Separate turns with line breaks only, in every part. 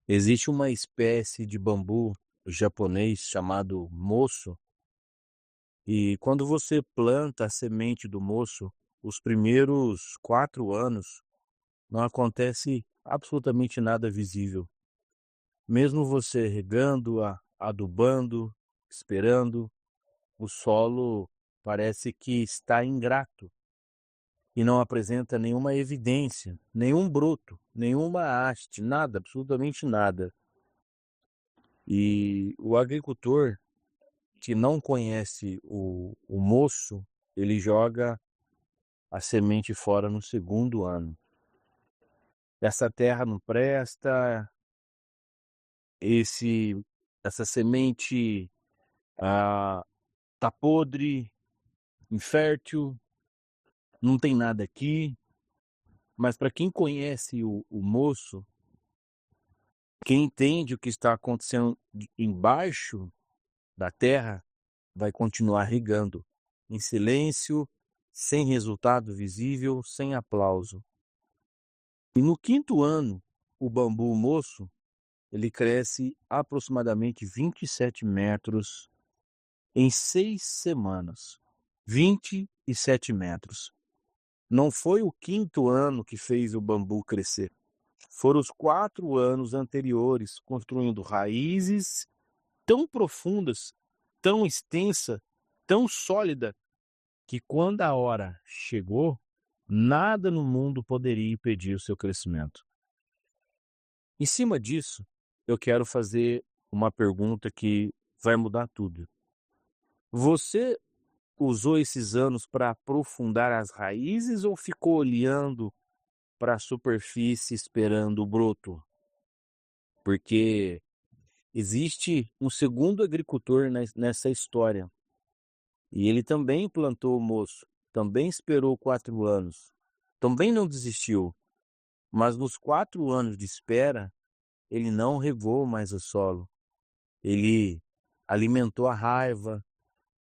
Existe uma espécie de bambu japonês chamado moço, e quando você planta a semente do moço, os primeiros 4 anos não acontece absolutamente nada visível. Mesmo você regando, adubando, esperando, o solo parece que está ingrato e não apresenta nenhuma evidência, nenhum broto, nenhuma haste, nada, absolutamente nada. E o agricultor que não conhece o moço, ele joga a semente fora no segundo ano. Essa terra não presta, esse essa semente ah, tá podre, infértil, não tem nada aqui. Mas para quem conhece o moço, quem entende o que está acontecendo embaixo da terra, vai continuar regando, em silêncio, sem resultado visível, sem aplauso. E no quinto ano, o bambu moço, ele cresce aproximadamente 27 metros em 6 semanas. 27 metros. Não foi o quinto ano que fez o bambu crescer. Foram os 4 anos anteriores construindo raízes tão profundas, tão extensa, tão sólida, que quando a hora chegou, nada no mundo poderia impedir o seu crescimento. Em cima disso, eu quero fazer uma pergunta que vai mudar tudo. Você usou esses anos para aprofundar as raízes ou ficou olhando para a superfície esperando o broto? Porque existe um segundo agricultor nessa história. E ele também plantou o moço, também esperou 4 anos, também não desistiu. Mas nos 4 anos de espera, ele não regou mais o solo. Ele alimentou a raiva,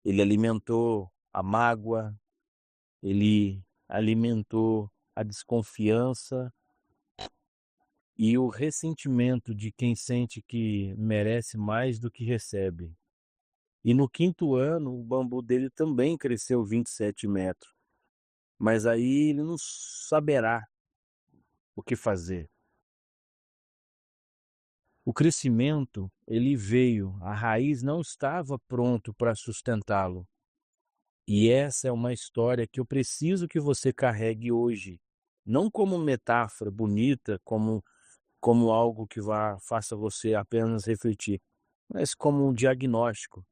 ele alimentou a mágoa, ele alimentou a desconfiança e o ressentimento de quem sente que merece mais do que recebe. E no quinto ano, o bambu dele também cresceu 27 metros. Mas aí ele não saberá o que fazer. O crescimento, ele veio, a raiz não estava pronto para sustentá-lo. E essa é uma história que eu preciso que você carregue hoje, não como metáfora bonita, como algo que faça você apenas refletir, mas como um diagnóstico.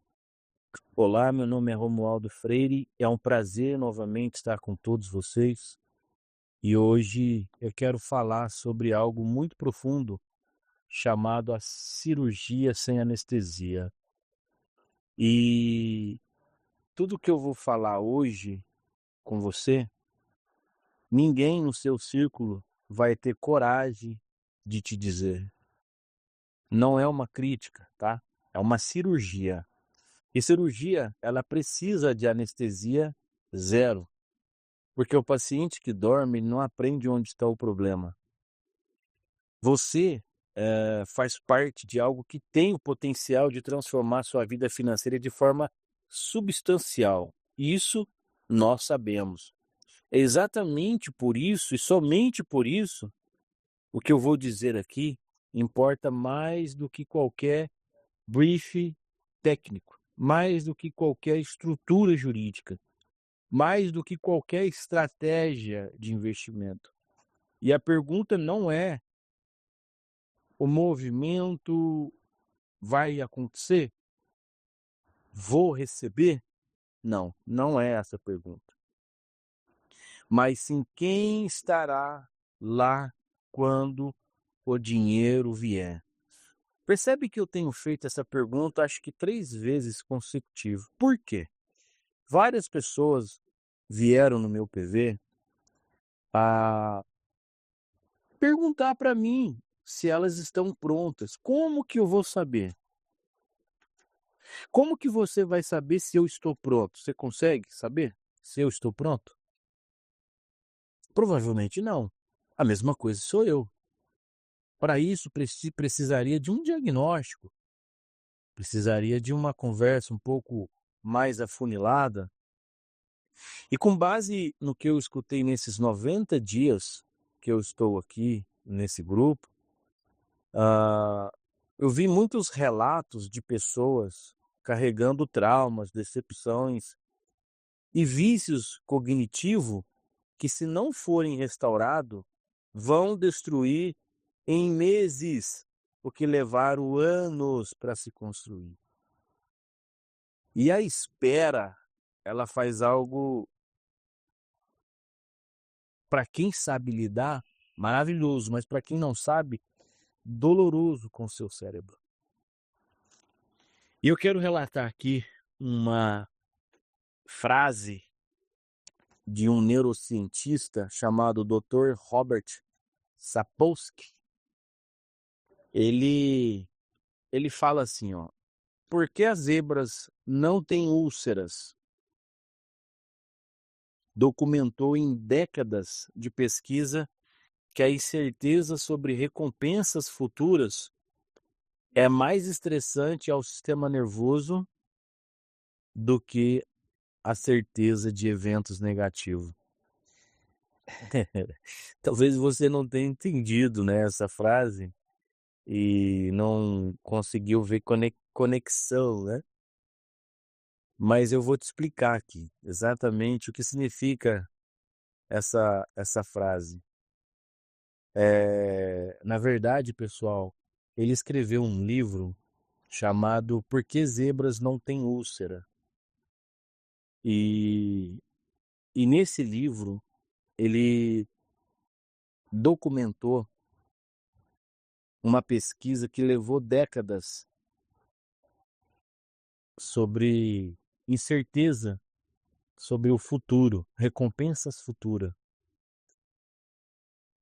Olá, meu nome é Romualdo Freire, é um prazer novamente estar com todos vocês. E hoje eu quero falar sobre algo muito profundo chamado a cirurgia sem anestesia. E tudo que eu vou falar hoje com você, ninguém no seu círculo vai ter coragem de te dizer. Não é uma crítica, tá? É uma cirurgia. E cirurgia, ela precisa de anestesia zero, porque o paciente que dorme não aprende onde está o problema. Você faz parte de algo que tem o potencial de transformar sua vida financeira de forma substancial. Isso nós sabemos. É exatamente por isso e somente por isso o que eu vou dizer aqui importa mais do que qualquer brief técnico, mais do que qualquer estrutura jurídica, mais do que qualquer estratégia de investimento. E a pergunta não é: o movimento vai acontecer? Vou receber? Não, não é essa a pergunta. Mas sim, quem estará lá quando o dinheiro vier? Percebe que eu tenho feito essa pergunta acho que 3 vezes consecutivo. Por quê? Várias pessoas vieram no meu PV a perguntar para mim se elas estão prontas. Como que eu vou saber? Como que você vai saber se eu estou pronto? Você consegue saber se eu estou pronto? Provavelmente não. A mesma coisa sou eu. Para isso, precisaria de um diagnóstico, precisaria de uma conversa um pouco mais afunilada. E com base no que eu escutei nesses 90 dias que eu estou aqui nesse grupo, ah, eu vi muitos relatos de pessoas carregando traumas, decepções e vícios cognitivos que, se não forem restaurados, vão destruir em meses o que levaram anos para se construir. E a espera, ela faz algo, para quem sabe lidar, maravilhoso, mas para quem não sabe, doloroso com o seu cérebro. E eu quero relatar aqui uma frase de um neurocientista chamado Dr. Robert Sapolsky. Ele fala assim, ó: por que as zebras não têm úlceras? Documentou em décadas de pesquisa que a incerteza sobre recompensas futuras é mais estressante ao sistema nervoso do que a certeza de eventos negativos. Talvez você não tenha entendido, né, essa frase e não conseguiu ver conexão, né? Mas eu vou te explicar aqui exatamente o que significa essa frase. Na verdade, pessoal, ele escreveu um livro chamado Por que Zebras Não Têm Úlcera? E, e nesse livro ele documentou uma pesquisa que levou décadas sobre incerteza sobre o futuro, recompensas futuras.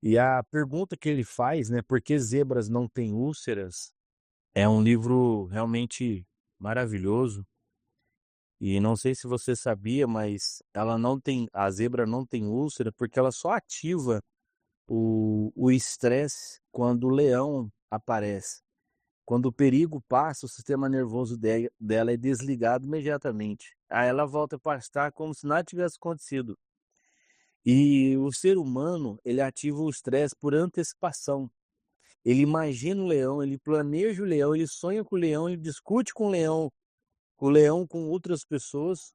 E a pergunta que ele faz, né, por que zebras não têm úlceras, é um livro realmente maravilhoso. E não sei se você sabia, mas a zebra não tem úlcera porque ela só ativa o estresse quando o leão aparece. Quando o perigo passa, o sistema nervoso dela é desligado imediatamente. Aí ela volta a pastar como se nada tivesse acontecido. E o ser humano, ele ativa o estresse por antecipação. Ele imagina o leão, ele planeja o leão, ele sonha com o leão, ele discute com o leão com outras pessoas,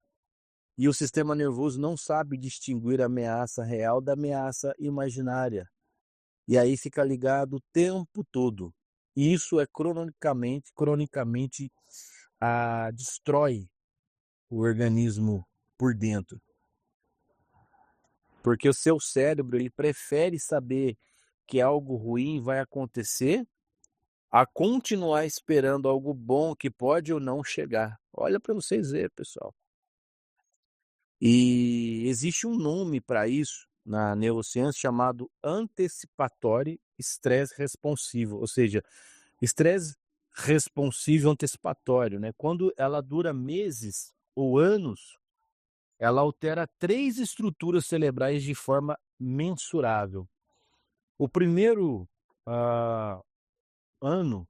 e o sistema nervoso não sabe distinguir a ameaça real da ameaça imaginária. E aí fica ligado o tempo todo. E isso é cronicamente destrói o organismo por dentro. Porque o seu cérebro, ele prefere saber que algo ruim vai acontecer a continuar esperando algo bom que pode ou não chegar. Olha para vocês verem, pessoal. E existe um nome para isso na neurociência chamado antecipatório estresse responsivo, ou seja, estresse responsivo antecipatório, né? Quando ela dura meses ou anos, ela altera 3 estruturas cerebrais de forma mensurável. O primeiro ano,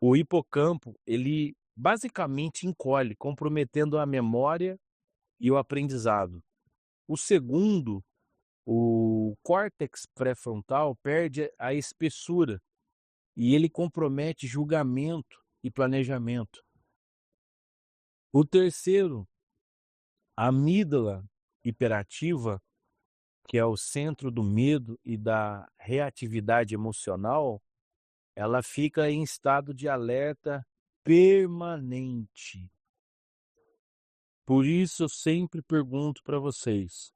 o hipocampo, ele basicamente encolhe, comprometendo a memória e o aprendizado. O segundo, o córtex pré-frontal, perde a espessura e ele compromete julgamento e planejamento. O terceiro, a amígdala hiperativa, que é o centro do medo e da reatividade emocional, ela fica em estado de alerta permanente. Por isso eu sempre pergunto para vocês: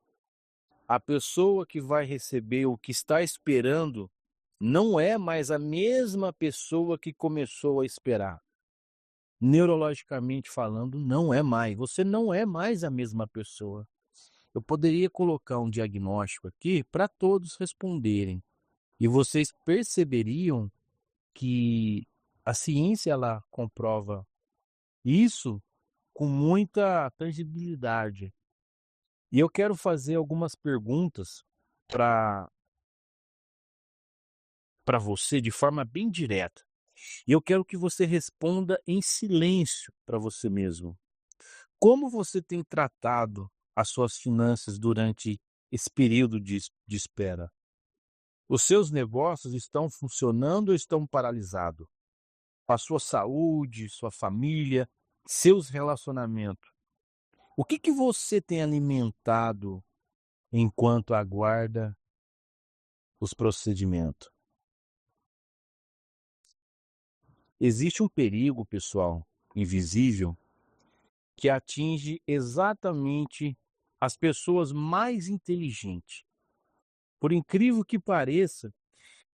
a pessoa que vai receber o que está esperando não é mais a mesma pessoa que começou a esperar. Neurologicamente falando, não é mais. Você não é mais a mesma pessoa. Eu poderia colocar um diagnóstico aqui para todos responderem. E vocês perceberiam que a ciência ela comprova isso com muita tangibilidade. E eu quero fazer algumas perguntas para para você de forma bem direta. E eu quero que você responda em silêncio para você mesmo. Como você tem tratado as suas finanças durante esse período de espera? Os seus negócios estão funcionando ou estão paralisados? A sua saúde, sua família, seus relacionamentos. O que você tem alimentado enquanto aguarda os procedimentos? Existe um perigo, pessoal, invisível, que atinge exatamente as pessoas mais inteligentes. Por incrível que pareça,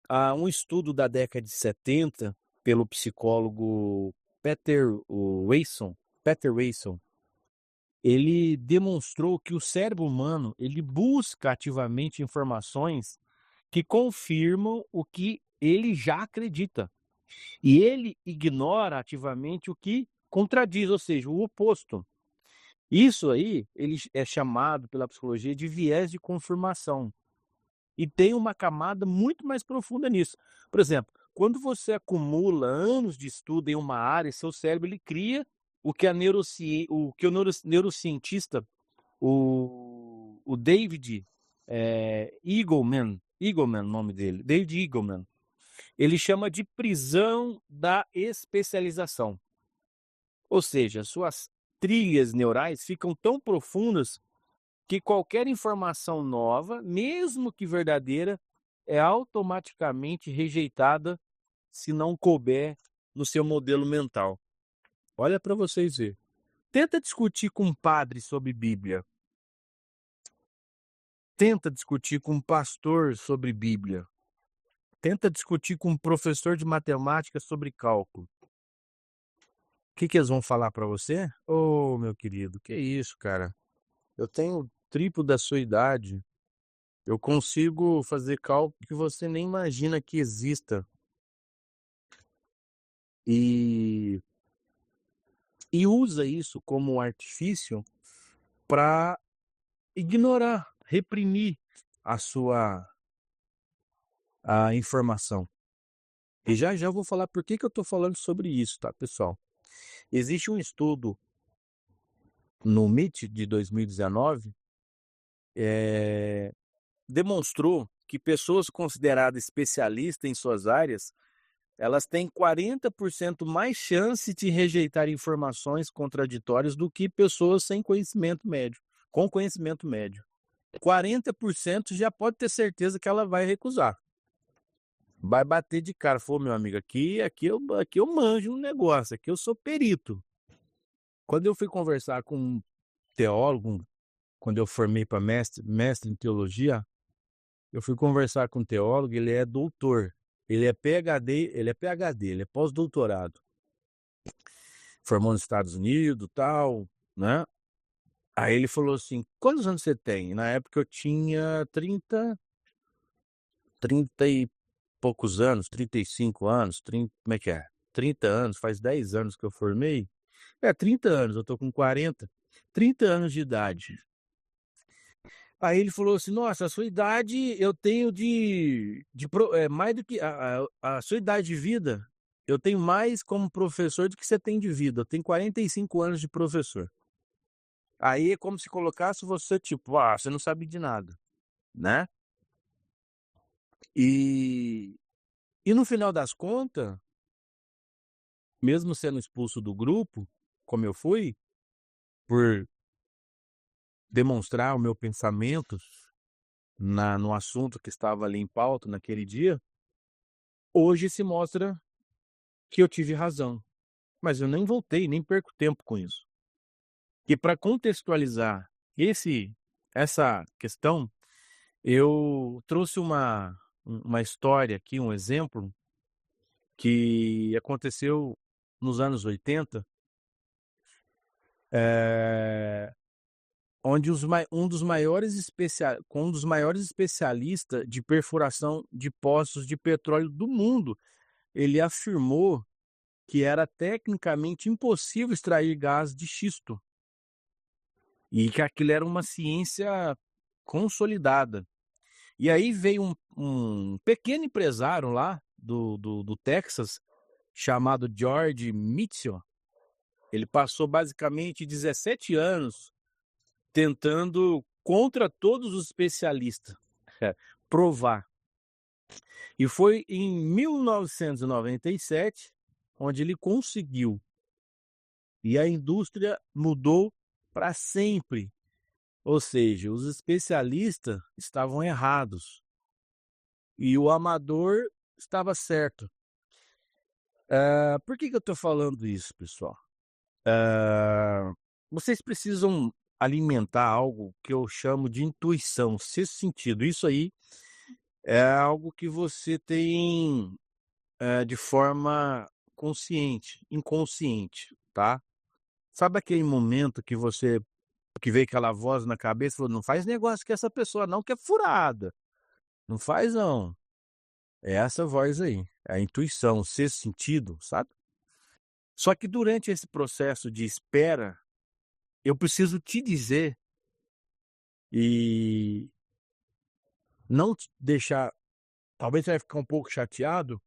há um estudo da década de 70 pelo psicólogo Peter Wasson, ele demonstrou que o cérebro humano, ele busca ativamente informações que confirmam o que ele já acredita. E ele ignora ativamente o que contradiz, ou seja, o oposto. Isso aí, ele é chamado pela psicologia de viés de confirmação. E tem uma camada muito mais profunda nisso. Por exemplo, quando você acumula anos de estudo em uma área, seu cérebro ele cria o que neurocientista, o David Eagleman, nome dele, David Eagleman, ele chama de prisão da especialização. Ou seja, suas trilhas neurais ficam tão profundas que qualquer informação nova, mesmo que verdadeira, é automaticamente rejeitada se não couber no seu modelo mental. Olha para vocês verem. Tenta discutir com um padre sobre Bíblia. Tenta discutir com um pastor sobre Bíblia. Tenta discutir com um professor de matemática sobre cálculo. O que eles vão falar para você? Ô, meu querido, que isso, cara? Eu tenho o triplo da sua idade. Eu consigo fazer cálculo que você nem imagina que exista. E usa isso como artifício para ignorar, reprimir a informação. E já eu vou falar por que eu estou falando sobre isso, tá, pessoal? Existe um estudo no MIT de 2019, demonstrou que pessoas consideradas especialistas em suas áreas, elas têm 40% mais chance de rejeitar informações contraditórias do que pessoas sem conhecimento médio, com conhecimento médio. 40% já pode ter certeza que ela vai recusar. Vai bater de cara. Falou, meu amigo, aqui eu manjo um negócio, aqui eu sou perito. Quando eu fui conversar com um teólogo, quando eu formei para mestre em teologia, eu fui conversar com um teólogo, ele é doutor, ele é PhD, ele é pós-doutorado. Formou nos Estados Unidos, tal, né? Aí ele falou assim, quantos anos você tem? Na época eu tinha 30 e poucos anos, 35 anos, como é que é? 30 anos, faz 10 anos que eu formei. 30 anos, eu tô com 40. 30 anos de idade. Aí ele falou assim, nossa, a sua idade eu tenho mais do que a sua idade de vida, eu tenho mais como professor do que você tem de vida. Eu tenho 45 anos de professor. Aí é como se colocasse você, tipo, você não sabe de nada, né? E no final das contas, mesmo sendo expulso do grupo, como eu fui, por demonstrar o meu pensamento no assunto que estava ali em pauta naquele dia, hoje se mostra que eu tive razão. Mas eu nem voltei, nem perco tempo com isso. E para contextualizar essa questão, eu trouxe uma história aqui, um exemplo, que aconteceu nos anos 80, onde um dos maiores especialistas de perfuração de poços de petróleo do mundo, ele afirmou que era tecnicamente impossível extrair gás de xisto e que aquilo era uma ciência consolidada. E aí veio um pequeno empresário lá do Texas, chamado George Mitchell. Ele passou basicamente 17 anos tentando, contra todos os especialistas, provar. E foi em 1997 onde ele conseguiu. E a indústria mudou para sempre. Ou seja, os especialistas estavam errados e o amador estava certo. Por que eu estou falando isso, pessoal? Vocês precisam alimentar algo que eu chamo de intuição, sexto sentido. Isso aí é algo que você tem de forma consciente, inconsciente, tá? Sabe aquele momento que veio aquela voz na cabeça e falou: não faz negócio com essa pessoa, não, que é furada. Não faz, não. É essa voz aí, é a intuição, o sexto sentido, sabe? Só que durante esse processo de espera, eu preciso te dizer e não te deixar. Talvez você vai ficar um pouco chateado,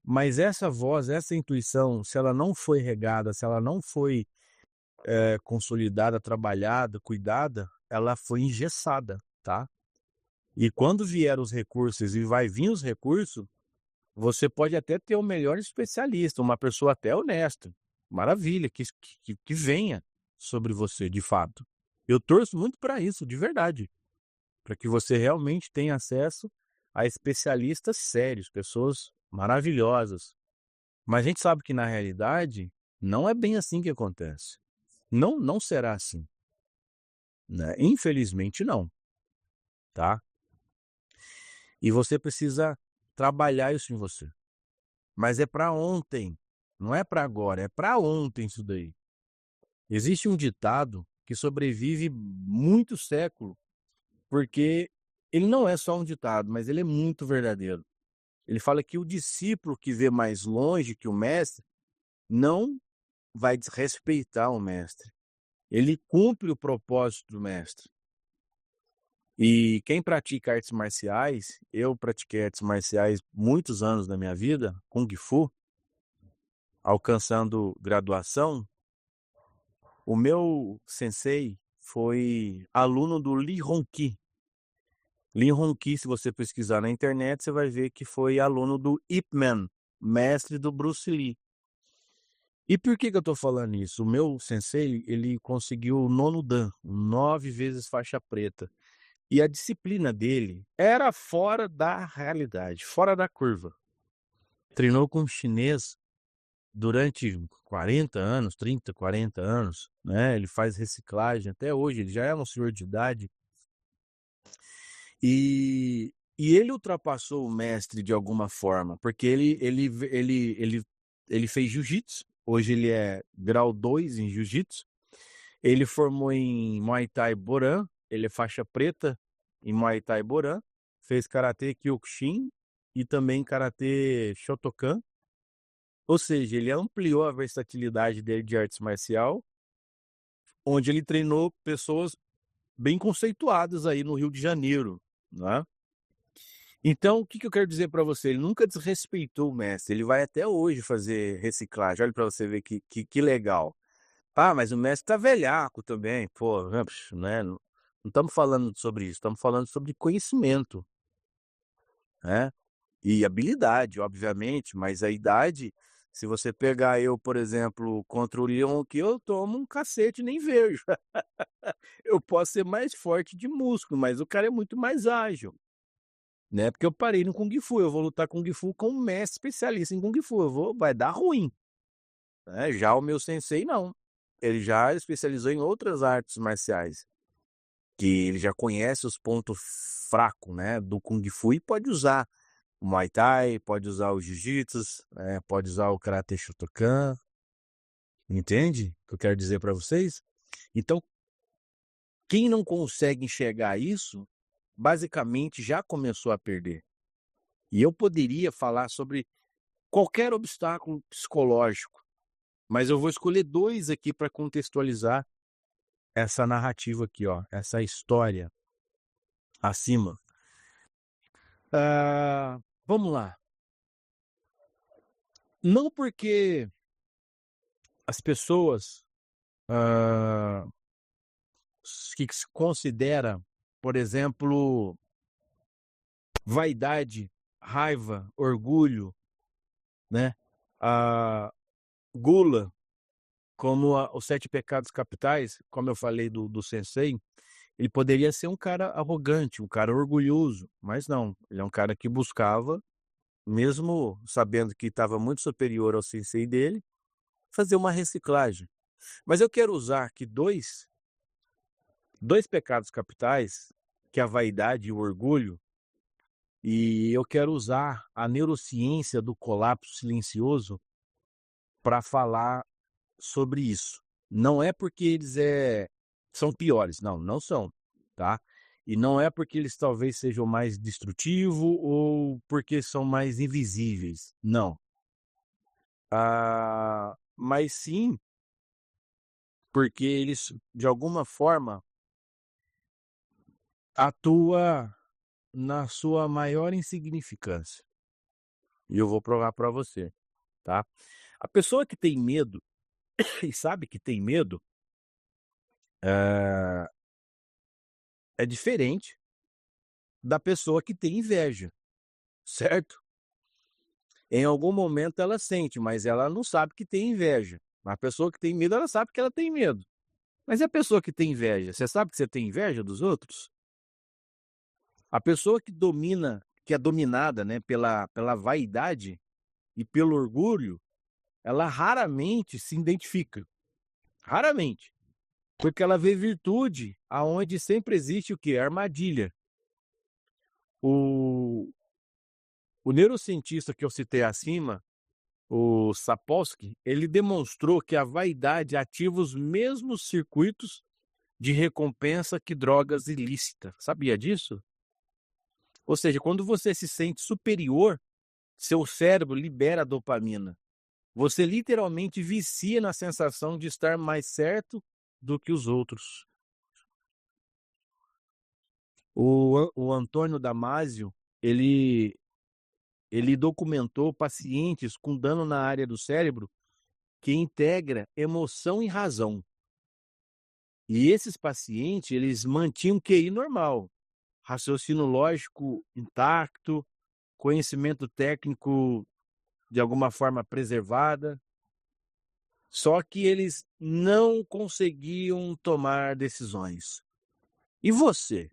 mas essa voz, essa intuição, se ela não foi regada, se ela não foi consolidada, trabalhada, cuidada, ela foi engessada, tá? E quando vier os recursos e vai vir os recursos, você pode até ter o melhor especialista, uma pessoa até honesta. Maravilha, que venha sobre você, de fato. Eu torço muito para isso, de verdade. Para que você realmente tenha acesso a especialistas sérios, pessoas maravilhosas. Mas a gente sabe que na realidade não é bem assim que acontece. Não, não será assim, né? Infelizmente não, tá? E você precisa trabalhar isso em você. Mas é para ontem, não é para agora, é para ontem isso daí. Existe um ditado que sobrevive muitos séculos, porque ele não é só um ditado, mas ele é muito verdadeiro. Ele fala que o discípulo que vê mais longe que o mestre não vai desrespeitar o mestre. Ele cumpre o propósito do mestre. E quem pratica artes marciais, eu pratiquei artes marciais muitos anos da minha vida, Kung Fu, alcançando graduação. O meu sensei foi aluno do Lee Hong-ki. Lee Hong-ki, se você pesquisar na internet, você vai ver que foi aluno do Ip Man, mestre do Bruce Lee. E por que eu estou falando isso? O meu sensei, ele conseguiu o nono dan, 9 vezes faixa preta. E a disciplina dele era fora da realidade, fora da curva. Treinou com um chinês durante 40 anos, 30, 40 anos, né? Ele faz reciclagem até hoje, ele já é um senhor de idade. E ele ultrapassou o mestre de alguma forma, porque ele fez jiu-jitsu. Hoje ele é grau 2 em jiu-jitsu. Ele formou em Muay Thai Boran, ele é faixa preta em Muay Thai Boran, fez karatê Kyokushin e também karatê Shotokan. Ou seja, ele ampliou a versatilidade dele de artes marcial, onde ele treinou pessoas bem conceituadas aí no Rio de Janeiro, né? Então, o que eu quero dizer para você? Ele nunca desrespeitou o mestre, ele vai até hoje fazer reciclagem. Olha para você ver que legal. Ah, mas o mestre tá velhaco também, pô, né? Não estamos falando sobre isso, estamos falando sobre conhecimento, né? E habilidade, obviamente, mas a idade, se você pegar eu, por exemplo, contra o Leon, que eu tomo um cacete e nem vejo. Eu posso ser mais forte de músculo, mas o cara é muito mais ágil, né? Porque eu parei no Kung Fu, eu vou lutar Kung Fu com um mestre especialista em Kung Fu, vai dar ruim, né? Já o meu sensei não. Ele já especializou em outras artes marciais, que ele já conhece os pontos fracos, né, do Kung Fu e pode usar o Muay Thai, pode usar o Jiu-Jitsu, né, pode usar o Karate Shotokan, entende o que eu quero dizer para vocês? Então, quem não consegue enxergar isso, basicamente já começou a perder. E eu poderia falar sobre qualquer obstáculo psicológico, mas eu vou escolher 2 aqui para contextualizar essa narrativa aqui, ó, essa história acima. Vamos lá. Não porque as pessoas ah, que se considera, por exemplo, vaidade, raiva, orgulho, né? A gula, como os sete pecados capitais, como eu falei do Sensei, ele poderia ser um cara arrogante, um cara orgulhoso, mas não, ele é um cara que buscava, mesmo sabendo que estava muito superior ao Sensei dele, fazer uma reciclagem. Mas eu quero usar aqui dois pecados capitais, que é a vaidade e o orgulho, e eu quero usar a neurociência do colapso silencioso para falar sobre isso. Não é porque eles são piores, não, não são, tá? E não é porque eles talvez sejam mais destrutivos ou porque são mais invisíveis, não. Mas sim porque eles, de alguma forma, atuam na sua maior insignificância. E eu vou provar para você, tá? A pessoa que tem medo e sabe que tem medo é, é diferente da pessoa que tem inveja, certo? Em algum momento ela sente, mas ela não sabe que tem inveja. A pessoa que tem medo, ela sabe que ela tem medo. Mas e a pessoa que tem inveja? Você sabe que você tem inveja dos outros? A pessoa que domina, que é dominada, né, pela vaidade e pelo orgulho, ela raramente se identifica. Raramente. Porque ela vê virtude aonde sempre existe o quê? Armadilha. O, o neurocientista que eu citei acima, o Sapolsky, ele demonstrou que a vaidade ativa os mesmos circuitos de recompensa que drogas ilícitas. Sabia disso? Ou seja, quando você se sente superior, seu cérebro libera dopamina. Você literalmente vicia na sensação de estar mais certo do que os outros. O Antônio Damasio, ele, ele documentou pacientes com dano na área do cérebro que integra emoção e razão. E esses pacientes, eles mantinham QI normal, raciocínio lógico intacto, conhecimento técnico de alguma forma preservada, só que eles não conseguiam tomar decisões. E você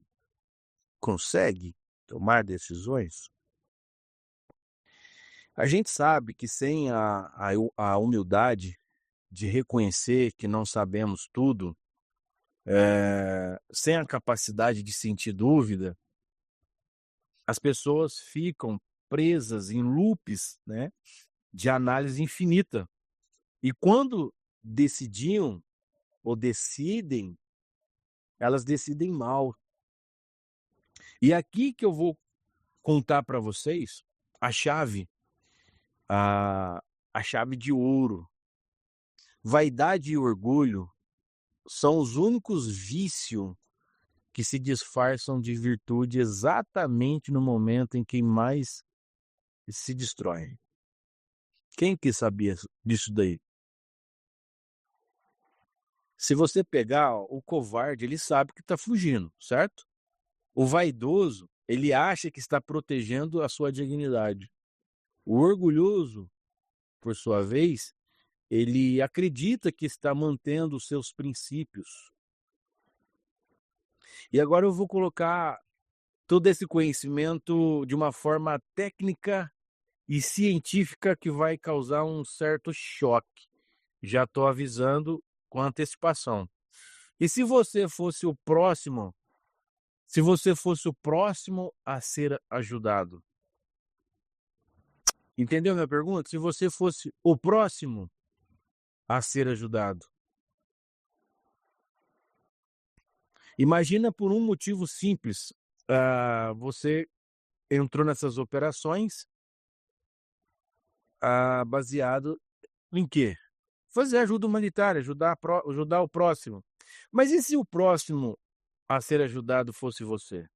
consegue tomar decisões? A gente sabe que sem a humildade de reconhecer que não sabemos tudo, sem a capacidade de sentir dúvida, as pessoas ficam presas em loops, né, de análise infinita. E quando decidiam ou decidem, elas decidem mal. E aqui que eu vou contar para vocês a chave, a, a chave de ouro. Vaidade e orgulho são os únicos vícios que se disfarçam de virtude exatamente no momento em que mais se destroem. Quem que sabia disso daí? Se você pegar o covarde, ele sabe que está fugindo, certo? O vaidoso, ele acha que está protegendo a sua dignidade. O orgulhoso, por sua vez, ele acredita que está mantendo os seus princípios. E agora eu vou colocar todo esse conhecimento de uma forma técnica e científica que vai causar um certo choque. Já estou avisando com antecipação. E se você fosse o próximo, se você fosse o próximo a ser ajudado? Entendeu minha pergunta? Se você fosse o próximo a ser ajudado. Imagina por um motivo simples. Você entrou nessas operações baseado em quê? Fazer ajuda humanitária, ajudar o próximo. Mas e se o próximo a ser ajudado fosse você?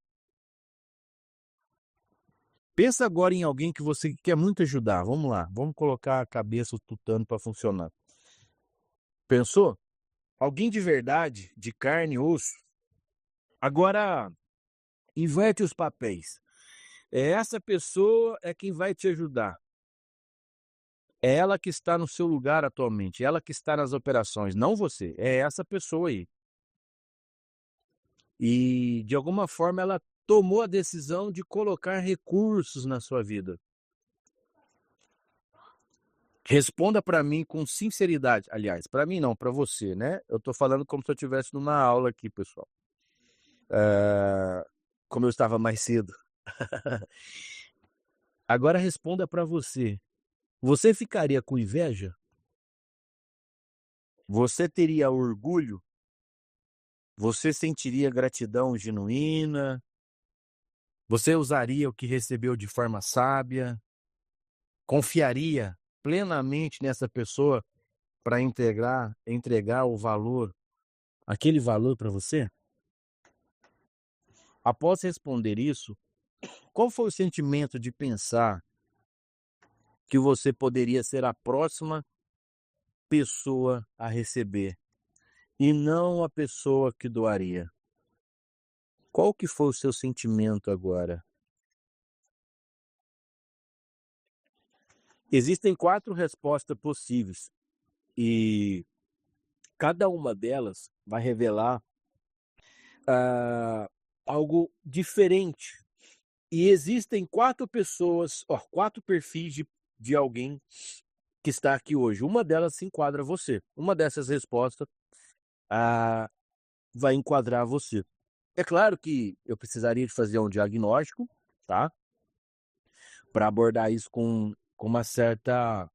Pensa agora em alguém que você quer muito ajudar. Vamos lá, vamos colocar a cabeça, o tutano para funcionar. Pensou? Alguém de verdade, de carne e osso. Agora, inverte os papéis. Essa pessoa é quem vai te ajudar. É ela que está no seu lugar atualmente, ela que está nas operações, não você. É essa pessoa aí. E, de alguma forma, ela tomou a decisão de colocar recursos na sua vida. Responda para mim com sinceridade. Aliás, para mim não, para você, né? Eu estou falando como se eu estivesse numa aula aqui, pessoal. Como eu estava mais cedo. Agora responda para você. Você ficaria com inveja? Você teria orgulho? Você sentiria gratidão genuína? Você usaria o que recebeu de forma sábia? Confiaria plenamente nessa pessoa para entregar o valor, aquele valor para você? Após responder isso, qual foi o sentimento de pensar que você poderia ser a próxima pessoa a receber e não a pessoa que doaria? Qual que foi o seu sentimento agora? Existem 4 respostas possíveis e cada uma delas vai revelar algo diferente. E existem 4 pessoas, 4 perfis de alguém que está aqui hoje. Uma delas se enquadra você. Uma dessas respostas vai enquadrar você. É claro que eu precisaria de fazer um diagnóstico, tá? Para abordar isso com uma certa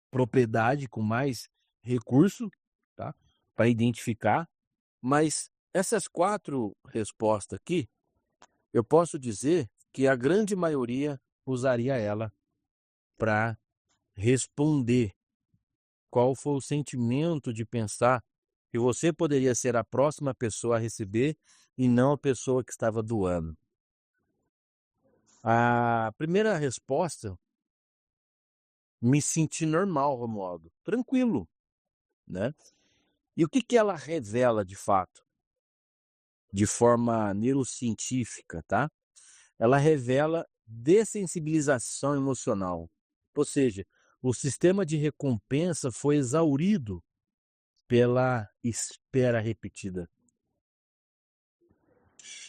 propriedade, com mais recurso, tá? Para identificar. Mas essas 4 respostas aqui, eu posso dizer que a grande maioria usaria ela para responder qual foi o sentimento de pensar que você poderia ser a próxima pessoa a receber e não a pessoa que estava doando. A primeira resposta, me senti normal, Romualdo, tranquilo, né? E o que ela revela de fato? De forma neurocientífica, tá? Ela revela dessensibilização emocional. Ou seja, o sistema de recompensa foi exaurido pela espera repetida.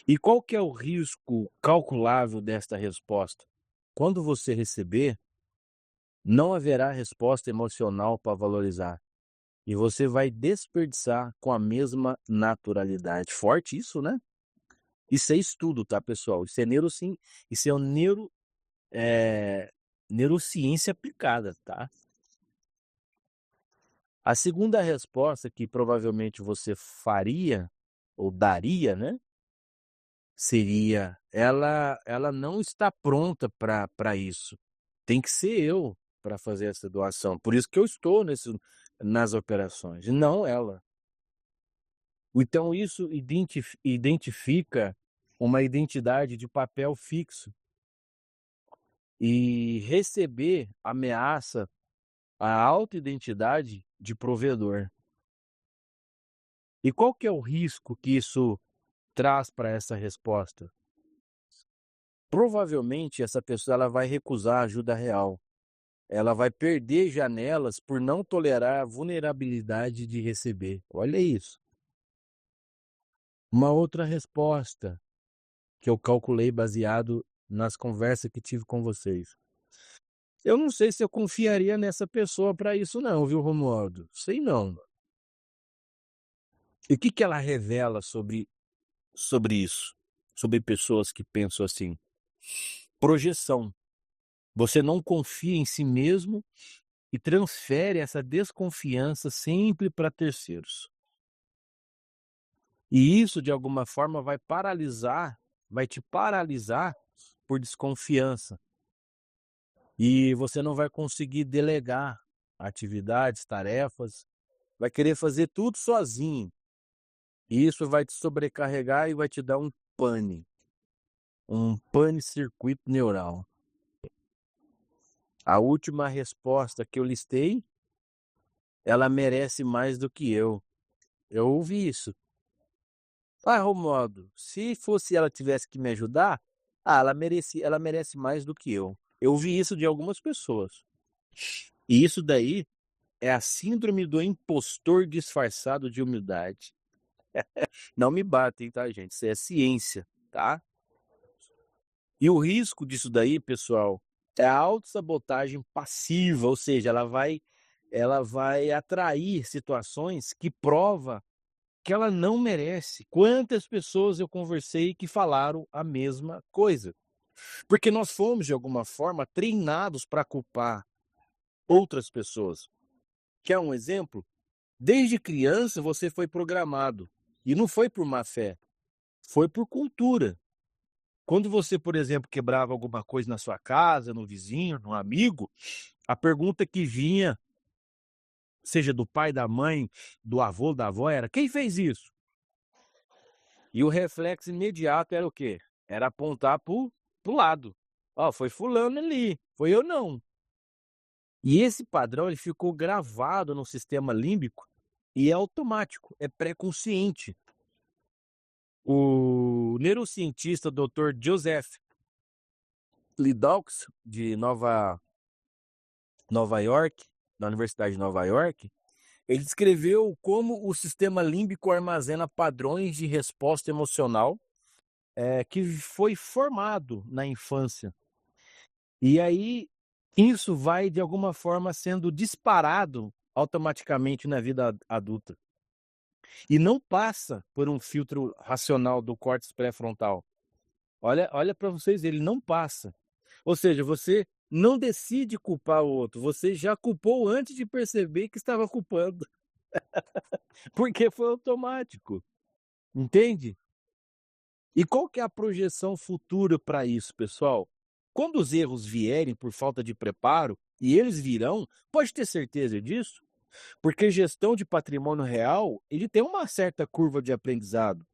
E qual que é o risco calculável desta resposta? Quando você receber, não haverá resposta emocional para valorizar. E você vai desperdiçar com a mesma naturalidade. Forte isso, né? Isso é estudo, tá, pessoal? Isso é isso é neurociência aplicada, tá? A segunda resposta que provavelmente você faria ou daria, né? Seria, ela não está pronta para isso. Tem que ser eu para fazer essa doação. Por isso que eu estou nas operações, e não ela. Então isso identifica uma identidade de papel fixo. E receber ameaça a autoidentidade de provedor. E qual que é o risco que isso traz para essa resposta? Provavelmente essa pessoa ela vai recusar ajuda real. Ela vai perder janelas por não tolerar a vulnerabilidade de receber. Olha isso. Uma outra resposta que eu calculei baseado nas conversas que tive com vocês. Eu não sei se eu confiaria nessa pessoa para isso não, viu, Romualdo? Sei não. E o que ela revela sobre isso? Sobre pessoas que pensam assim? Projeção. Você não confia em si mesmo e transfere essa desconfiança sempre para terceiros. E isso, de alguma forma, vai te paralisar por desconfiança. E você não vai conseguir delegar atividades, tarefas, vai querer fazer tudo sozinho. E isso vai te sobrecarregar e vai te dar um pane. um pane-circuito neural. A última resposta que eu listei, ela merece mais do que eu. Eu ouvi isso. Romualdo, se fosse ela tivesse que me ajudar, ela merece mais do que eu. Eu ouvi isso de algumas pessoas. E isso daí é a síndrome do impostor disfarçado de humildade. Não me batem, tá, gente? Isso é ciência, tá? E o risco disso daí, pessoal, é a autossabotagem passiva, ou seja, ela vai atrair situações que prova que ela não merece. Quantas pessoas eu conversei que falaram a mesma coisa? Porque nós fomos, de alguma forma, treinados para culpar outras pessoas. Quer um exemplo? Desde criança você foi programado. E não foi por má fé, foi por cultura. Quando você, por exemplo, quebrava alguma coisa na sua casa, no vizinho, no amigo, a pergunta que vinha, seja do pai, da mãe, do avô, da avó, era: quem fez isso? E o reflexo imediato era o quê? Era apontar pro lado. Foi fulano ali, foi eu não. E esse padrão ele ficou gravado no sistema límbico e é automático, é pré-consciente. O neurocientista Dr. Joseph Lidaux, de Nova York, da Universidade de Nova York, ele descreveu como o sistema límbico armazena padrões de resposta emocional que foi formado na infância. E aí, isso vai, de alguma forma, sendo disparado automaticamente na vida adulta. E não passa por um filtro racional do córtex pré-frontal. Olha para vocês, ele não passa. Ou seja, você não decide culpar o outro, você já culpou antes de perceber que estava culpando. Porque foi automático. Entende? E qual que é a projeção futura para isso, pessoal? Quando os erros vierem por falta de preparo, e eles virão, pode ter certeza disso, porque gestão de patrimônio real, ele tem uma certa curva de aprendizado.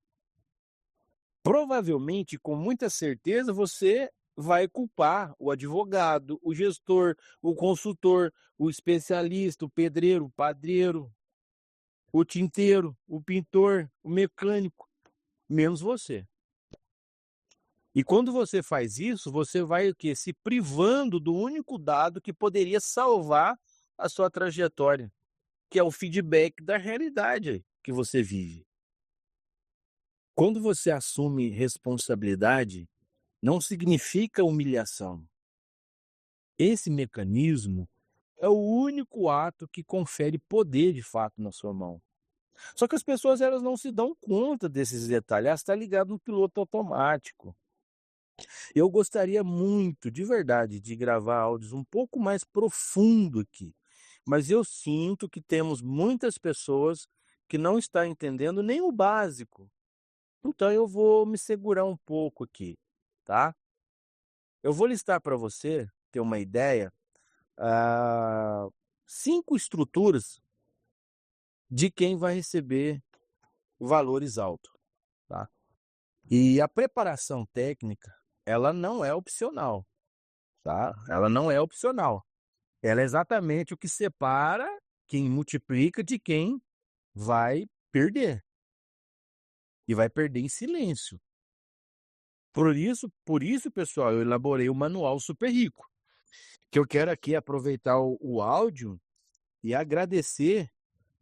Provavelmente, com muita certeza, você vai culpar o advogado, o gestor, o consultor, o especialista, o pedreiro, o padeiro, o tinteiro, o pintor, o mecânico, menos você. E quando você faz isso, você vai o quê? Se privando do único dado que poderia salvar a sua trajetória, que é o feedback da realidade que você vive. Quando você assume responsabilidade, não significa humilhação. Esse mecanismo é o único ato que confere poder de fato na sua mão. Só que as pessoas elas não se dão conta desses detalhes, elas estão ligadas no piloto automático. Eu gostaria muito, de verdade, de gravar áudios um pouco mais profundo aqui, mas eu sinto que temos muitas pessoas que não estão entendendo nem o básico. Então eu vou me segurar um pouco aqui, tá? Eu vou listar para você ter uma ideia, 5 estruturas de quem vai receber valores altos, tá? E a preparação técnica, ela não é opcional, tá? Ela não é opcional. Ela é exatamente o que separa quem multiplica de quem vai perder. E vai perder em silêncio. Por isso, pessoal, eu elaborei o manual Super Rico. Que eu quero aqui aproveitar o áudio e agradecer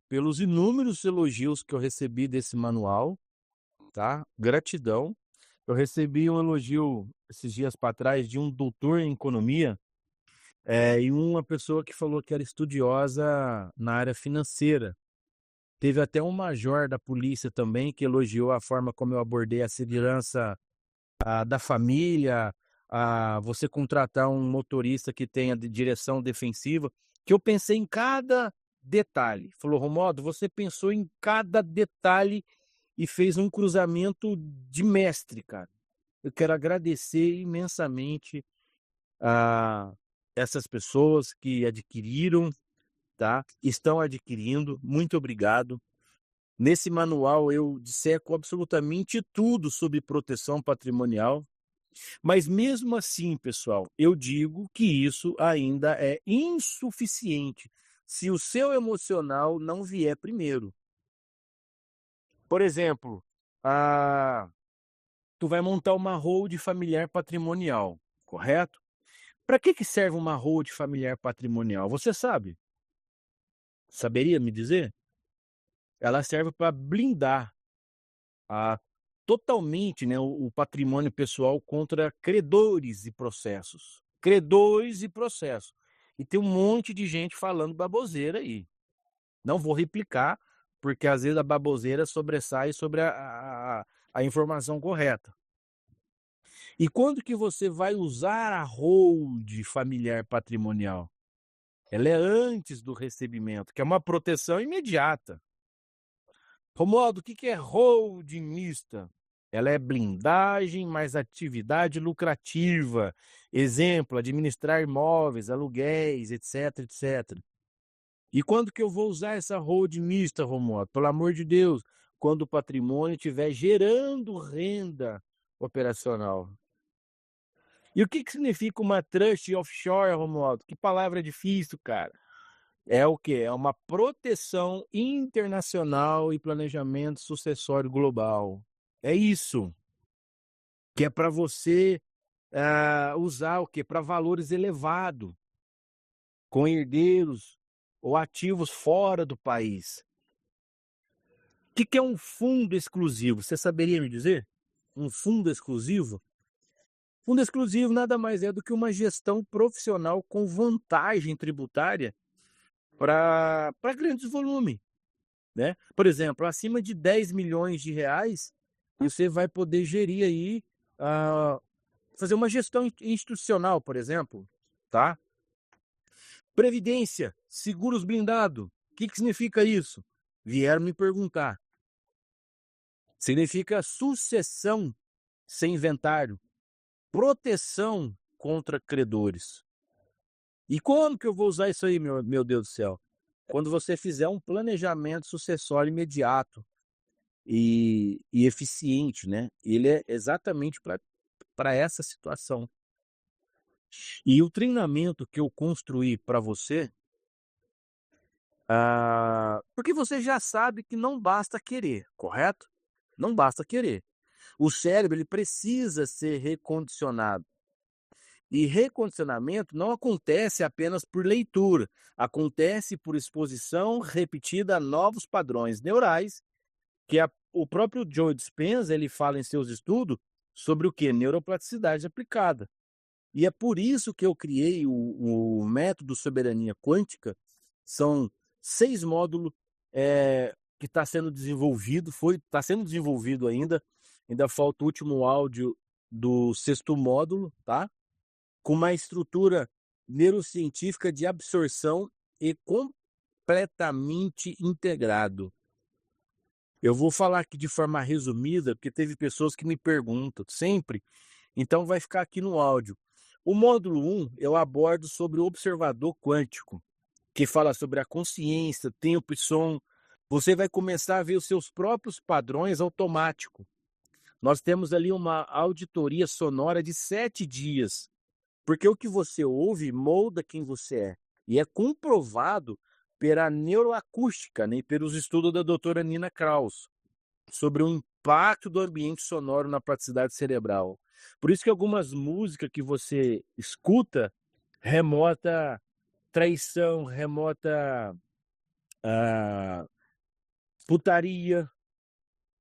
pelos inúmeros elogios que eu recebi desse manual, tá? Gratidão. Eu recebi um elogio esses dias para trás de um doutor em economia, e uma pessoa que falou que era estudiosa na área financeira. Teve até um major da polícia também que elogiou a forma como eu abordei a segurança da família, você contratar um motorista que tenha direção defensiva, que eu pensei em cada detalhe. Falou: Romualdo, você pensou em cada detalhe e fez um cruzamento de mestre, cara. Eu quero agradecer imensamente a essas pessoas que adquiriram, tá? Estão adquirindo. Muito obrigado. Nesse manual eu disseco absolutamente tudo sobre proteção patrimonial. Mas mesmo assim, pessoal, eu digo que isso ainda é insuficiente se o seu emocional não vier primeiro. Por exemplo, ah, tu vai montar uma hold familiar patrimonial, correto? Para que serve uma hold familiar patrimonial? Você sabe? Saberia me dizer? Ela serve para blindar a totalmente, né, o patrimônio pessoal contra credores e processos. Credores e processos. E tem um monte de gente falando baboseira aí. Não vou replicar, porque às vezes a baboseira sobressai sobre a informação correta. E quando que você vai usar a hold familiar patrimonial? Ela é antes do recebimento, que é uma proteção imediata. Romualdo, o que é holding mista? Ela é blindagem mais atividade lucrativa. Exemplo, administrar imóveis, aluguéis, etc, etc. E quando que eu vou usar essa holding mista, Romualdo? Pelo amor de Deus, quando o patrimônio estiver gerando renda operacional. E o que significa uma trust offshore, Romualdo? Que palavra difícil, cara. É o quê? É uma proteção internacional e planejamento sucessório global. É isso. Que é para você usar o quê? Para valores elevados, com herdeiros ou ativos fora do país. O que é um fundo exclusivo? Você saberia me dizer? Um fundo exclusivo? Fundo exclusivo nada mais é do que uma gestão profissional com vantagem tributária para grandes volumes, né? Por exemplo, acima de 10 milhões de reais, você vai poder gerir aí, fazer uma gestão institucional, por exemplo, tá? Previdência, seguros blindados. O que significa isso? Vieram me perguntar. Significa sucessão sem inventário, proteção contra credores. E quando que eu vou usar isso aí, meu Deus do céu? Quando você fizer um planejamento sucessório imediato e eficiente, né? Ele é exatamente para essa situação. E o treinamento que eu construí para você, porque você já sabe que não basta querer, correto? Não basta querer. O cérebro ele precisa ser recondicionado. E recondicionamento não acontece apenas por leitura, acontece por exposição repetida a novos padrões neurais, que o próprio Joe Dispenza ele fala em seus estudos sobre o que? Neuroplasticidade aplicada. E é por isso que eu criei o método soberania quântica. São 6 módulos que está sendo desenvolvido, está sendo desenvolvido ainda falta o último áudio do 6º módulo, tá? Com uma estrutura neurocientífica de absorção e completamente integrado. Eu vou falar aqui de forma resumida, porque teve pessoas que me perguntam sempre, então vai ficar aqui no áudio. O módulo 1 eu abordo sobre o observador quântico, que fala sobre a consciência, tempo e som. Você vai começar a ver os seus próprios padrões automáticos. Nós temos ali uma auditoria sonora de 7 dias, porque o que você ouve molda quem você é. E é comprovado pela neuroacústica, né, pelos estudos da doutora Nina Kraus, sobre o impacto do ambiente sonoro na plasticidade cerebral. Por isso que algumas músicas que você escuta remota traição, remota putaria,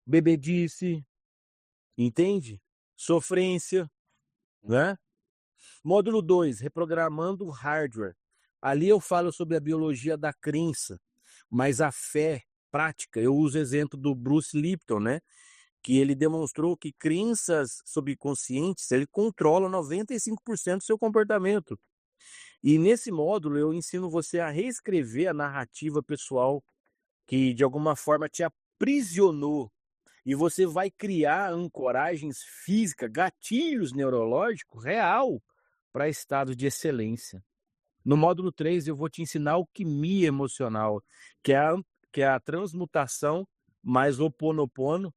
bebedice, entende? Sofrência, né? Módulo 2, reprogramando o hardware. Ali eu falo sobre a biologia da crença, mas a fé prática, eu uso o exemplo do Bruce Lipton, né? Que ele demonstrou que crenças subconscientes, ele controla 95% do seu comportamento. E nesse módulo eu ensino você a reescrever a narrativa pessoal que de alguma forma te aprisionou. E você vai criar ancoragens físicas, gatilhos neurológicos real para estado de excelência. No módulo 3 eu vou te ensinar alquimia emocional, que é a transmutação mais Ho'oponopono,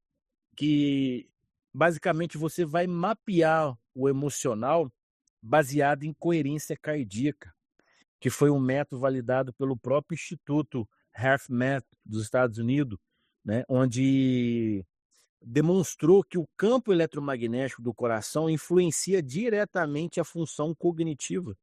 que Basicamente, você vai mapear o emocional baseado em coerência cardíaca, que foi um método validado pelo próprio Instituto HeartMath dos Estados Unidos, né, onde demonstrou que o campo eletromagnético do coração influencia diretamente a função cognitiva.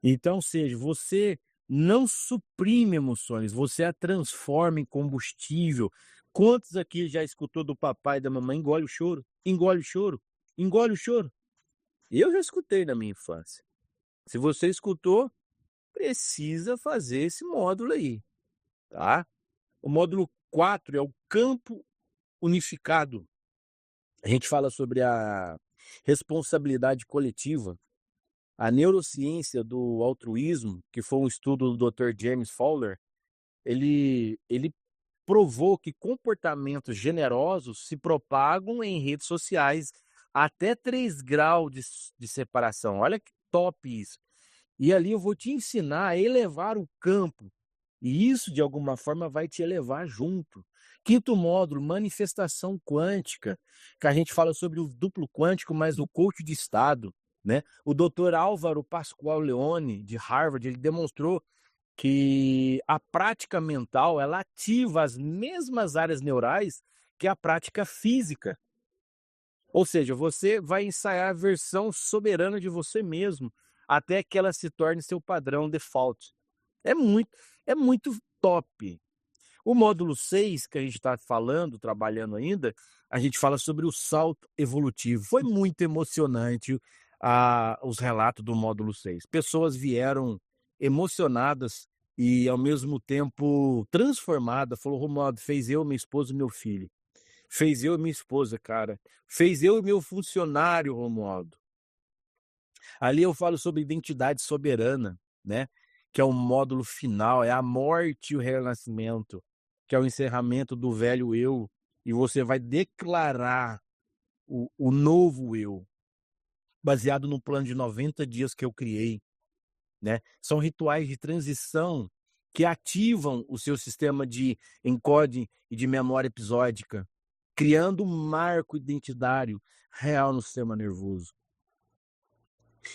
Então, ou seja, você não suprime emoções, você a transforma em combustível. Quantos aqui já escutou do papai e da mamãe: engole o choro, engole o choro, engole o choro? Eu já escutei na minha infância. Se você escutou, precisa fazer esse módulo aí, tá? O módulo 4 é o campo unificado. A gente fala sobre a responsabilidade coletiva, a neurociência do altruísmo, que foi um estudo do Dr. James Fowler. Ele provou que comportamentos generosos se propagam em redes sociais até 3 graus de separação. Olha que top isso. E ali eu vou te ensinar a elevar o campo. E isso, de alguma forma, vai te elevar junto. Quinto módulo, manifestação quântica, que a gente fala sobre o duplo quântico, mas o coach de estado, né? O Dr. Álvaro Pascoal Leone, de Harvard, ele demonstrou que a prática mental, ela ativa as mesmas áreas neurais que a prática física. Ou seja, você vai ensaiar a versão soberana de você mesmo, até que ela se torne seu padrão default. É muito, é muito top. O módulo 6 que a gente está falando, trabalhando ainda, a gente fala sobre o salto evolutivo. Foi muito emocionante os relatos do módulo 6. Pessoas vieram emocionadas e, ao mesmo tempo, transformadas. Falou: Romualdo, fez eu, minha esposa e meu filho. Fez eu e minha esposa, cara. Fez eu e meu funcionário, Romualdo. Ali eu falo sobre identidade soberana, né? Que é o módulo final, é a morte e o renascimento, que é o encerramento do velho eu, e você vai declarar o novo eu, baseado no plano de 90 dias que eu criei, né? São rituais de transição que ativam o seu sistema de encoding e de memória episódica, criando um marco identitário real no sistema nervoso.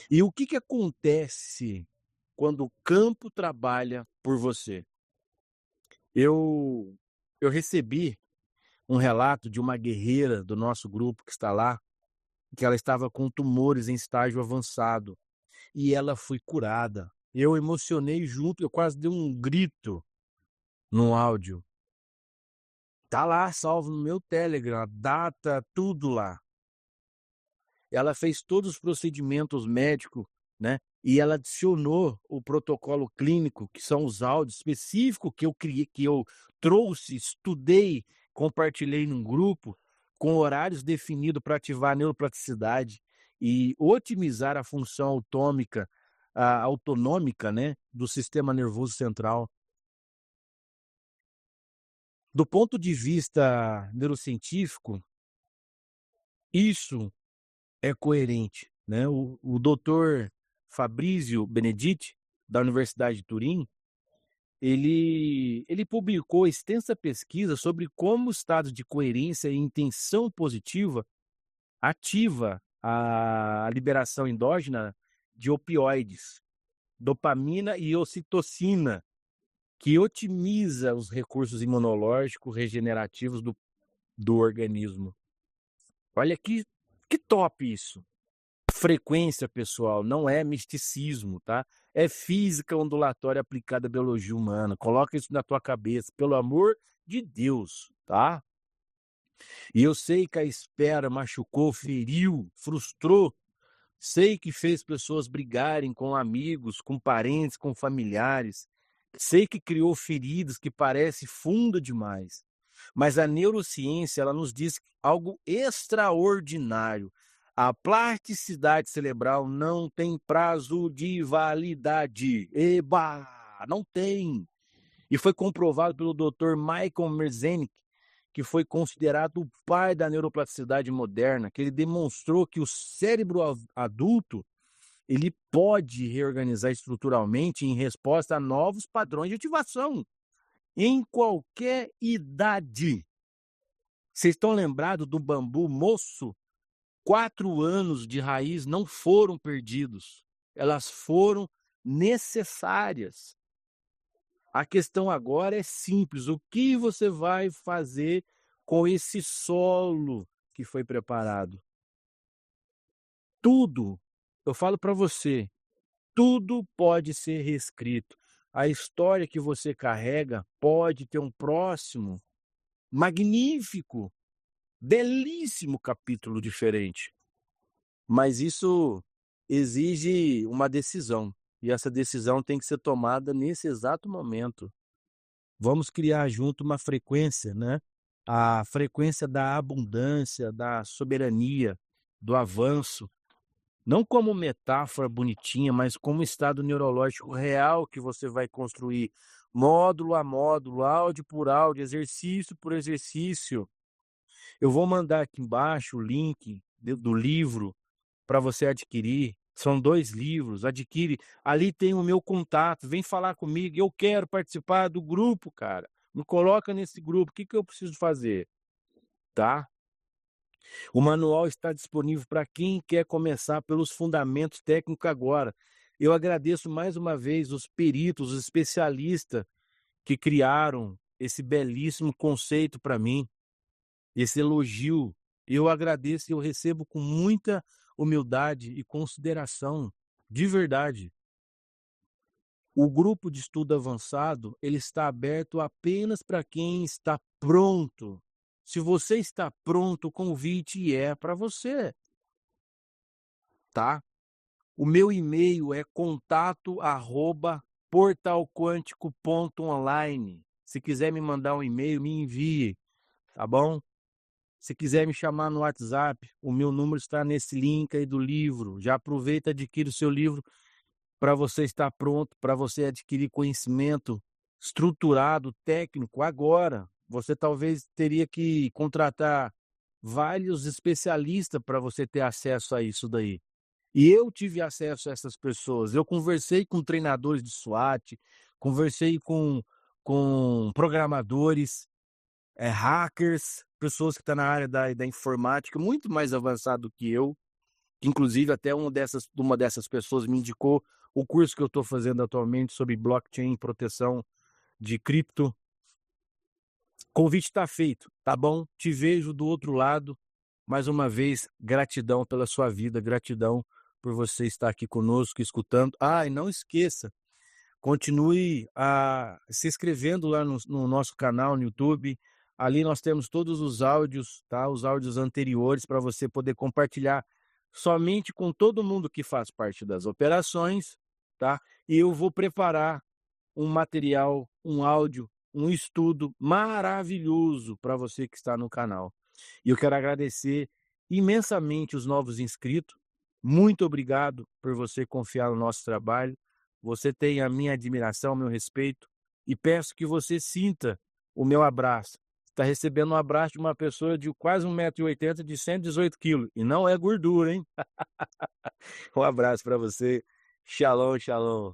E o que acontece quando o campo trabalha por você? Eu recebi um relato de uma guerreira do nosso grupo que está lá, que ela estava com tumores em estágio avançado e ela foi curada. Eu emocionei junto, eu quase dei um grito no áudio. Tá lá salvo no meu Telegram, a data, tudo lá. Ela fez todos os procedimentos médicos, né? E ela adicionou o protocolo clínico, que são os áudios específicos que eu criei, que eu trouxe, estudei, compartilhei num grupo, com horários definidos para ativar a neuroplasticidade e otimizar a função autonômica, né, do sistema nervoso central. Do ponto de vista neurocientífico, isso é coerente, né? O doutor Fabrizio Benedetti, da Universidade de Turim, ele publicou extensa pesquisa sobre como o estado de coerência e intenção positiva ativa a liberação endógena de opioides, dopamina e ocitocina, que otimiza os recursos imunológicos regenerativos do organismo. Olha que top isso! Frequência, pessoal, não é misticismo, tá? É física ondulatória aplicada à biologia humana. Coloca isso na tua cabeça, pelo amor de Deus, tá? E eu sei que a espera machucou, feriu, frustrou. Sei que fez pessoas brigarem com amigos, com parentes, com familiares. Sei que criou feridas que parecem fundas demais. Mas a neurociência, ela nos diz algo extraordinário. A plasticidade cerebral não tem prazo de validade. Eba! Não tem. E foi comprovado pelo Dr. Michael Merzenich, que foi considerado o pai da neuroplasticidade moderna, que ele demonstrou que o cérebro adulto ele pode reorganizar estruturalmente em resposta a novos padrões de ativação, em qualquer idade. Vocês estão lembrados do bambu moço? 4 anos de raiz não foram perdidos, elas foram necessárias. A questão agora é simples: o que você vai fazer com esse solo que foi preparado? Tudo, eu falo para você, tudo pode ser reescrito. A história que você carrega pode ter um próximo magnífico, belíssimo capítulo diferente. Mas isso exige uma decisão, e essa decisão tem que ser tomada nesse exato momento. Vamos criar junto uma frequência, né? A frequência da abundância, da soberania, do avanço, não como metáfora bonitinha, mas como estado neurológico real que você vai construir, módulo a módulo, áudio por áudio, exercício por exercício. Eu vou mandar aqui embaixo o link do livro para você adquirir. São 2 livros, adquire. Ali tem o meu contato, vem falar comigo. Eu quero participar do grupo, cara. Me coloca nesse grupo. O que eu preciso fazer? Tá? O manual está disponível para quem quer começar pelos fundamentos técnicos agora. Eu agradeço mais uma vez os peritos, os especialistas que criaram esse belíssimo conceito para mim, esse elogio. Eu agradeço e eu recebo com muita humildade e consideração, de verdade. O grupo de estudo avançado, ele está aberto apenas para quem está pronto. Se você está pronto, o convite é para você, tá? O meu e-mail é contato@portalquântico.online. Se quiser me mandar um e-mail, me envie, tá bom? Se quiser me chamar no WhatsApp, o meu número está nesse link aí do livro. Já aproveita e adquire o seu livro para você estar pronto, para você adquirir conhecimento estruturado, técnico, agora. Você talvez teria que contratar vários especialistas para você ter acesso a isso daí. E eu tive acesso a essas pessoas. Eu conversei com treinadores de SWAT, conversei com programadores, hackers, pessoas que estão na área da informática, muito mais avançado que eu. Inclusive, até uma dessas pessoas me indicou o curso que eu estou fazendo atualmente sobre blockchain, proteção de cripto. Convite está feito, tá bom? Te vejo do outro lado. Mais uma vez, gratidão pela sua vida, gratidão por você estar aqui conosco, escutando. E não esqueça, continue se inscrevendo lá no nosso canal no YouTube. Ali nós temos todos os áudios, tá? Os áudios anteriores para você poder compartilhar somente com todo mundo que faz parte das operações, tá? E eu vou preparar um material, um áudio, um estudo maravilhoso para você que está no canal. E eu quero agradecer imensamente os novos inscritos. Muito obrigado por você confiar no nosso trabalho. Você tem a minha admiração, o meu respeito, e peço que você sinta o meu abraço. Está recebendo um abraço de uma pessoa de quase 1,80 m, de 118 quilos. E não é gordura, hein? Um abraço para você. Shalom, shalom.